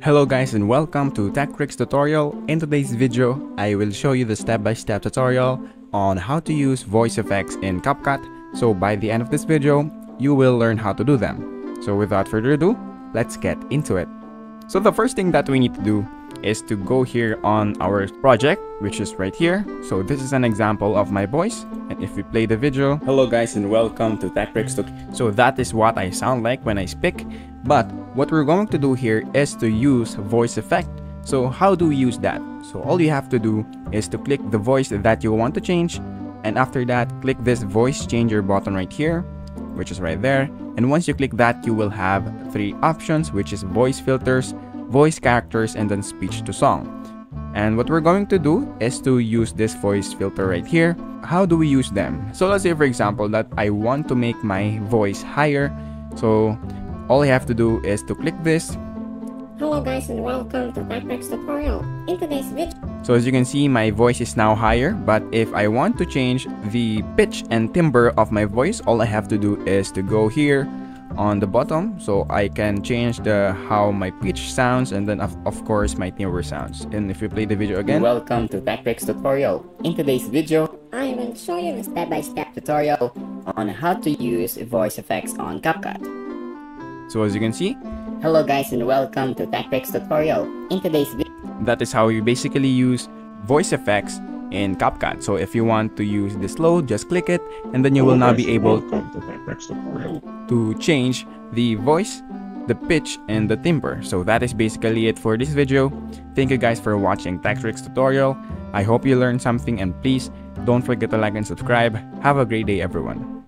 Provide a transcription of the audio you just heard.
Hello guys and welcome to TechTricks tutorial. In today's video, I will show you the step-by-step tutorial on how to use voice effects in CapCut. So by the end of this video, you will learn how to do them. So without further ado, let's get into it. So the first thing that we need to do is to go here on our project, which is right here. So this is an example of my voice, and if we play the video, hello guys and welcome to TechTricks. So that is what I sound like when I speak. But what we're going to do here is to use voice effect. So how do we use that? So all you have to do is to click the voice that you want to change, and after that click this voice changer button right here, which is right there. And once you click that, you will have three options, which is voice filters, voice characters, and then speech to song. And what we're going to do is to use this voice filter right here. How do we use them? So let's say for example that I want to make my voice higher. So all I have to do is to click this. Hello guys and welcome to TechTricks tutorial. In today's video, so as you can see, my voice is now higher, but if I want to change the pitch and timbre of my voice, all I have to do is to go here on the bottom, so I can change how my pitch sounds, and then of course my timbre sounds. And if you play the video again, welcome to TechTricks tutorial. In today's video, I will show you the step-by-step tutorial on how to use voice effects on CapCut. So as you can see, hello guys and welcome to TechTricks tutorial. In today's video, that is how you basically use voice effects in CapCut. So if you want to use this load, just click it, and then you will now be able to change the voice, the pitch, and the timbre. So that is basically it for this video. Thank you guys for watching TechTricks tutorial. I hope you learned something, and please don't forget to like and subscribe. Have a great day everyone.